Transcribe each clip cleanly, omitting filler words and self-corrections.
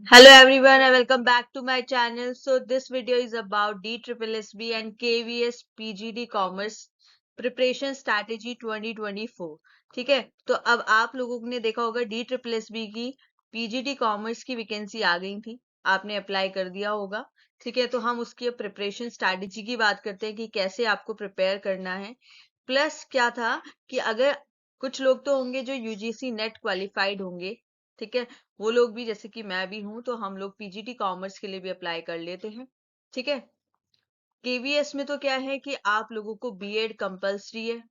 Hello everyone and welcome back to my channel. So this video is about DSSB and KVS PGD Commerce Preparation Strategy 2024. ठीक है, तो अब आप लोगों ने देखा होगा DSSB की PGD Commerce की वैकेंसी आ गई थी, आपने अप्लाई कर दिया होगा. ठीक है, तो हम उसकी प्रिपरेशन स्ट्रैटेजी की बात करते हैं कि कैसे आपको प्रिपेयर करना है. प्लस क्या था कि अगर कुछ लोग तो होंगे जो यूजीसी नेट क्वालिफाइड होंगे, ठीक है, वो लोग भी जैसे कि मैं भी हूं, तो हम लोग पीजीटी कॉमर्स के लिए भी अप्लाई कर लेते हैं. ठीक है, केवीएस में तो क्या है कि आप लोगों को बीएड कंपलसरी है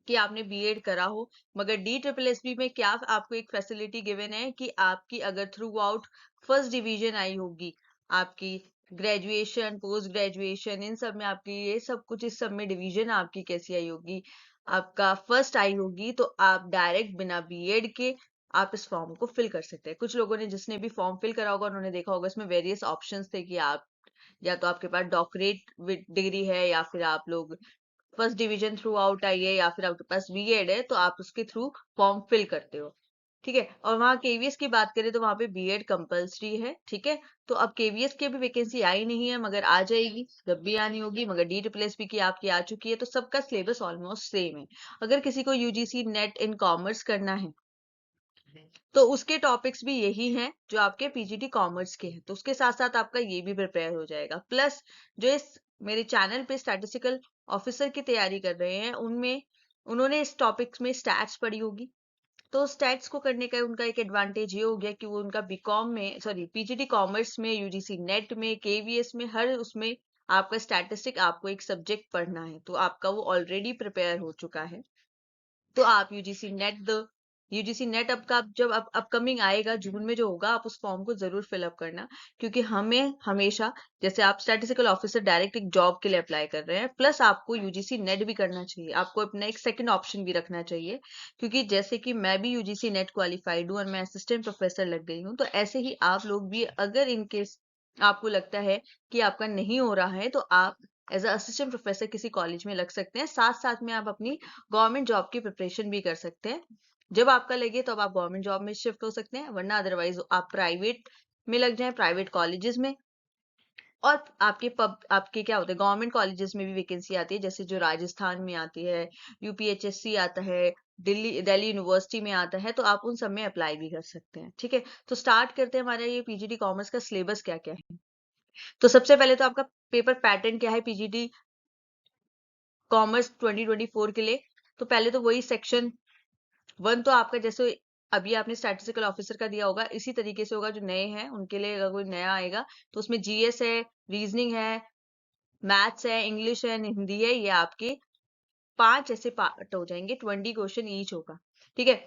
कि आपने बीएड करा हो. मगर DSSB में क्या आपको एक फैसिलिटी गिवन है कि आपकी अगर थ्रू आउट फर्स्ट डिवीजन आई होगी, आपकी ग्रेजुएशन पोस्ट ग्रेजुएशन इन सब में आपकी ये सब कुछ इस सब में डिवीजन आपकी कैसी आई होगी, आपका फर्स्ट आई होगी, तो आप डायरेक्ट बिना बीएड के आप इस फॉर्म को फिल कर सकते हैं. कुछ लोगों ने जिसने भी फॉर्म फिल करा होगा उन्होंने देखा होगा इसमें वेरियस ऑप्शंस थे कि आप या तो आपके पास डॉक्टरेट डिग्री है या फिर आप लोग first division through out I है या फिर आपके पास बीएड है, तो आप उसके थ्रू फॉर्म फिल करते हो. ठीक है, और वहाँ केवीएस की बात करें तो वहाँ पे बीएड कंपलसरी है. ठीक है, तो अब केवीएस की भी वैकेंसी आई नहीं है मगर आ जाएगी जब भी आनी होगी. मगर DSSB की आपकी आ चुकी है, तो सबका सिलेबस ऑलमोस्ट सेम है. अगर किसी को यूजीसी नेट इन कॉमर्स करना है तो उसके टॉपिक्स भी यही हैं जो आपके पीजीटी कॉमर्स के हैं, तो उसके साथ साथ आपका ये भी प्रिपेयर हो जाएगा. प्लस जो इस मेरे चैनल पे स्टैटिस्टिकल ऑफिसर की तैयारी कर रहे हैं उनमें उन्होंने इस टॉपिक्स में स्टैट्स पढ़ी होगी, तो स्टैट्स को करने का उनका एक एडवांटेज ये हो गया कि वो उनका बीकॉम में सॉरी पीजीटी कॉमर्स में यूजीसी नेट में केवीएस में हर उसमें आपका स्टैटिस्टिक आपको एक सब्जेक्ट पढ़ना है, तो आपका वो ऑलरेडी प्रिपेयर हो चुका है. तो आप यूजीसी नेट अब का जब अपकमिंग आएगा जून में जो होगा, आप उस फॉर्म को जरूर फिलअप करना. क्योंकि हमें हमेशा जैसे आप स्टैटिस्टिकल ऑफिसर डायरेक्ट एक जॉब के लिए अप्लाई कर रहे हैं, प्लस आपको यूजीसी नेट भी करना चाहिए, आपको अपना एक सेकंड ऑप्शन भी रखना चाहिए. क्योंकि जैसे कि मैं भी यूजीसी नेट क्वालिफाइड हूँ और मैं असिस्टेंट प्रोफेसर लग गई हूँ, तो ऐसे ही आप लोग भी अगर इनकेस आपको लगता है कि आपका नहीं हो रहा है, तो आप एज असिस्टेंट प्रोफेसर किसी कॉलेज में लग सकते हैं, साथ साथ में आप अपनी गवर्नमेंट जॉब की प्रिपरेशन भी कर सकते हैं. जब आपका लगे तब आप गवर्नमेंट जॉब में शिफ्ट हो सकते हैं, वरना अदरवाइज आप प्राइवेट में लग जाएं, प्राइवेट कॉलेजेस में. और आपके क्या होते हैं गवर्नमेंट कॉलेजेस में भी वैकेंसी आती है, जैसे जो राजस्थान में आती है, यूपीएचएससी आता है, दिल्ली यूनिवर्सिटी में आता है, तो आप उन सब में अप्लाई भी कर सकते हैं. ठीक है, तो स्टार्ट करते हैं हमारा ये पीजीडी कॉमर्स का सिलेबस क्या क्या है. तो सबसे पहले तो आपका पेपर पैटर्न क्या है पीजीडी कॉमर्स 2024 के लिए. तो पहले तो वही सेक्शन 1 तो आपका जैसे अभी आपने स्टैटिस्टिकल ऑफिसर का दिया होगा, इसी तरीके से होगा. जो नए हैं उनके लिए अगर कोई नया आएगा तो उसमें जीएस है, रीजनिंग है, मैथ्स है, इंग्लिश है, हिंदी है. ये आपके 5 ऐसे पार्ट हो जाएंगे, 20 क्वेश्चन ईच होगा. ठीक है,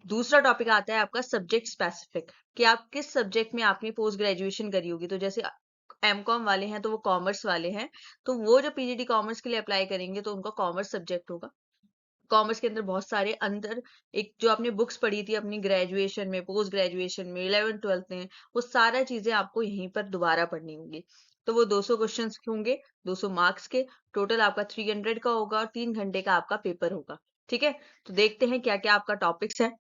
दूसरा टॉपिक आता है आपका सब्जेक्ट स्पेसिफिक, कि आप किस सब्जेक्ट में आपने पोस्ट ग्रेजुएशन करी होगी. तो जैसे एमकॉम वाले हैं तो वो कॉमर्स वाले हैं, तो वो जो पीजीडी कॉमर्स के लिए अप्लाई करेंगे तो उनका कॉमर्स सब्जेक्ट होगा. कॉमर्स के अंदर बहुत सारे अंदर एक जो आपने बुक्स पढ़ी थी अपनी ग्रेजुएशन में, पोस्ट ग्रेजुएशन में, 11th 12th में, वो सारा चीजें आपको यहीं पर दोबारा पढ़नी होंगी. तो वो 200 क्वेश्चन होंगे, 200 मार्क्स के. टोटल आपका 300 का होगा और 3 घंटे का आपका पेपर होगा. ठीक है, तो देखते हैं क्या क्या आपका टॉपिक्स है.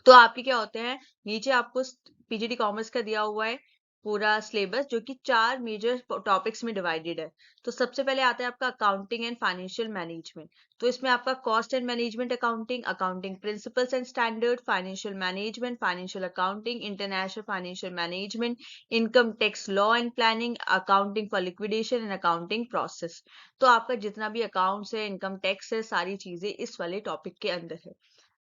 तो आपके क्या होते हैं, नीचे आपको पीजीडी कॉमर्स का दिया हुआ है पूरा सिलेबस, जो कि 4 मेजर टॉपिक्स में डिवाइडेड है. तो सबसे पहले आता है आपका अकाउंटिंग एंड फाइनेंशियल मैनेजमेंट. तो इसमें आपका cost and management accounting, accounting principles and standard, financial management, financial accounting, international financial management, income tax law and planning, accounting for liquidation and accounting process. तो आपका जितना भी अकाउंट्स है, income tax है, सारी चीजें इस वाले टॉपिक के अंदर है.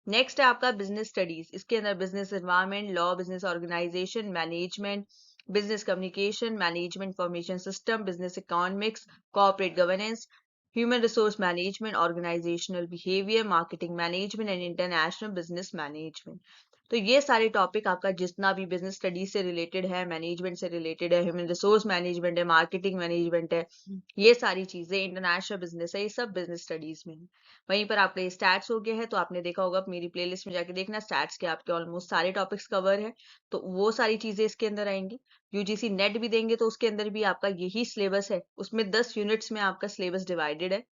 नेक्स्ट है आपका बिजनेस स्टडीज. इसके अंदर business environment, law, business organisation, management, business communication, management information system, business economics, corporate governance, human resource management, organisational behaviour, marketing management and international business management. तो ये सारे टॉपिक आपका जितना भी बिजनेस स्टडीज से related है, मैनेजमेंट से related है, ह्यूमन रिसोर्स मैनेजमेंट है, मार्केटिंग मैनेजमेंट है, ये सारी चीजें, इंटरनेशनल बिजनेस है, ये सब बिजनेस स्टडीज में है. वहीं पर आपका ये स्टैट्स हो गया है, तो आपने देखा होगा मेरी प्लेलिस्ट में जाके देखना, स्टैट्स के आपके ऑलमोस्ट सारे टॉपिक्स कवर है, तो वो सारी चीजें इसके अंदर आएंगी. यूजीसी नेट भी देंगे तो उसके अंदर भी आपका यही सिलेबस है, उसमें 10 यूनिट्स में आपका सिलेबस डिवाइडेड है.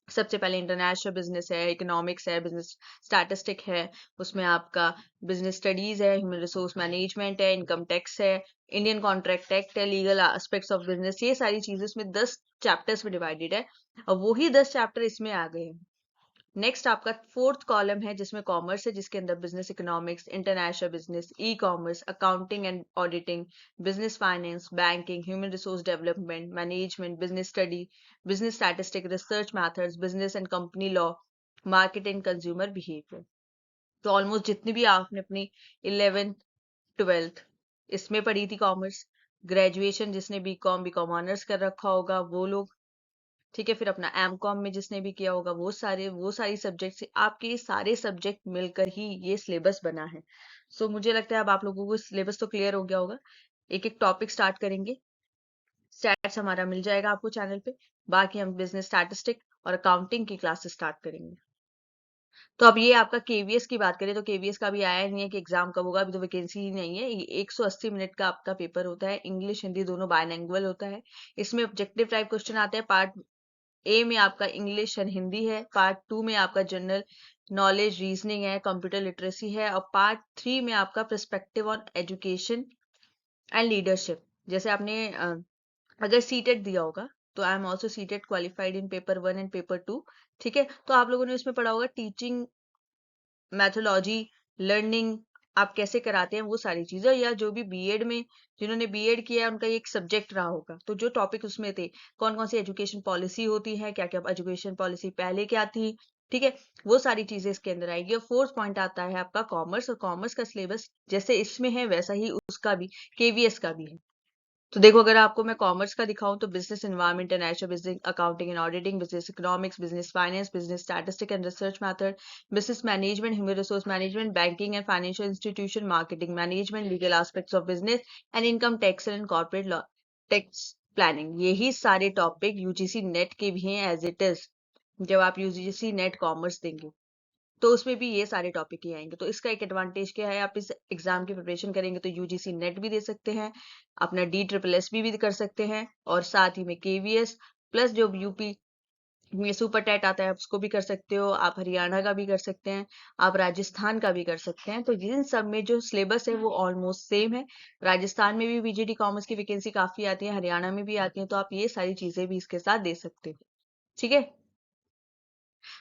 सबसे पहले इंटरनेशनल बिजनेस है, इकोनॉमिक्स है, बिजनेस स्टैटिस्टिक है, उसमें आपका बिजनेस स्टडीज है, ह्यूमन रिसोर्स मैनेजमेंट है, इनकम टैक्स है, इंडियन कॉन्ट्रैक्ट एक्ट है, लीगल एस्पेक्ट्स ऑफ बिजनेस, ये सारी चीजें इसमें 10 चैप्टर्स में डिवाइडेड है और वही 10 चैप्टर इसमें आ गए हैं। नेक्स्ट आपका फोर्थ कॉलम है जिसमें कॉमर्स है, जिसके अंदर business economics, international business, e commerce, accounting and auditing, business finance, banking, human resource development, management, business study, business statistic, research methods, business and company law, market and consumer behaviour. तो almost जितनी भी आपने अपनी 11th 12th इसमें पढ़ी थी commerce, graduation जिसने BCom honours कर रखा होगा वो लोग, ठीक है, फिर अपना एमकॉम में जिसने भी किया होगा वो सारी सब्जेक्ट से आपके ये सारे सब्जेक्ट मिलकर ही ये सिलेबस बना है। सो मुझे लगता है अब आप लोगों को सिलेबस तो क्लियर हो गया होगा। एक एक टॉपिक स्टार्ट करेंगे, स्टैट्स हमारा मिल जाएगा आपको चैनल पे, बाकी हम बिजनेस स्टैटिस्टिक और अकाउंटिंग की क्लासेस स्टार्ट करेंगे। तो अब ये आपका केवीएस की बात करें तो केवीएस का भी आया नहीं है कि एग्जाम कब होगा, अभी तो वैकेंसी ही नहीं है। ये 180 मिनट का आपका पेपर होता है, इंग्लिश हिंदी दोनों बायलैंग्वेज होता है। इसमें ऑब्जेक्टिव टाइप क्वेश्चन आते हैं। पार्ट ए में आपका इंग्लिश एंड हिंदी है, पार्ट 2 में आपका जनरल नॉलेज रीजनिंग है, कंप्यूटर लिटरेसी है, और पार्ट 3 में आपका perspective on education and leadership. जैसे आपने अगर सीटेट दिया होगा तो I am also CTET qualified in paper 1 and paper 2, ठीक है, तो आप लोगों ने इसमें पढ़ा होगा टीचिंग मैथोलॉजी, लर्निंग आप कैसे कराते हैं वो सारी चीजें, या जो भी बीएड में जिन्होंने बीएड किया है उनका एक सब्जेक्ट रहा होगा, तो जो टॉपिक उसमें थे, कौन कौन सी एजुकेशन पॉलिसी होती है, क्या क्या एजुकेशन पॉलिसी पहले क्या थी, ठीक है, वो सारी चीजें इसके अंदर आएगी। और फोर्थ पॉइंट आता है आपका कॉमर्स, और कॉमर्स का सिलेबस जैसे इसमें है वैसा ही उसका भी केवीएस का भी है। तो देखो अगर आपको मैं कॉमर्स का दिखाऊं तो business environment, international business, accounting and auditing, business economics, business finance, business statistic and research method, business management, human resource management, banking and financial institution, marketing management, legal aspects of business and income tax and corporate law, tax planning. यही सारे topic UGC net के भी हैं as it is. जब आप UGC net commerce देंगे तो उसमें भी ये सारे टॉपिक ही आएंगे। तो इसका एक एडवांटेज क्या है, आप इस एग्जाम की प्रिपरेशन करेंगे तो यूजीसी नेट भी दे सकते हैं, अपना DSSB भी कर सकते हैं, और साथ ही में केवीएस प्लस जो यूपी में सुपर टेट आता है उसको भी कर सकते हो, आप हरियाणा का भी कर सकते हैं, आप राजस्थान का भी कर सकते हैं। तो जिन सब में जो सिलेबस है वो ऑलमोस्ट सेम है। राजस्थान में भी बीजीडी कॉमर्स की वैकेंसी काफी आती है, हरियाणा में भी आती है, तो आप ये सारी चीजें भी इसके साथ दे सकते हो, ठीक है।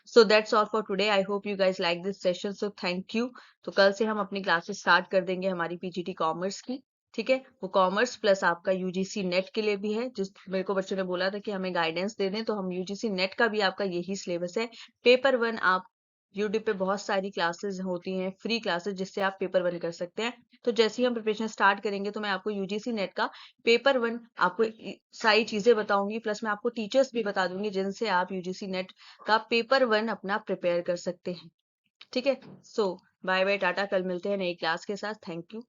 So that's all for today, I hope you guys like this session, so thank you. तो कल से हम अपनी क्लासेस स्टार्ट कर देंगे हमारी पीजीटी कॉमर्स की, ठीक है, वो कॉमर्स प्लस आपका यूजीसी नेट के लिए भी है। जिस मेरे को बच्चों ने बोला था कि हमें गाइडेंस दे दें, तो हम यूजीसी नेट का भी आपका यही सिलेबस है। पेपर 1 आप यूट्यूब पे बहुत सारी क्लासेस होती हैं, फ्री क्लासेस, जिससे आप पेपर 1 कर सकते हैं। तो जैसे ही हम प्रिपरेशन स्टार्ट करेंगे तो मैं आपको यूजीसी नेट का पेपर 1 आपको सारी चीजें बताऊंगी, प्लस मैं आपको टीचर्स भी बता दूंगी जिनसे आप यूजीसी नेट का पेपर 1 अपना प्रिपेयर कर सकते हैं, ठीक है। सो बाय बाय टाटा, कल मिलते हैं नई क्लास के साथ। Thank you.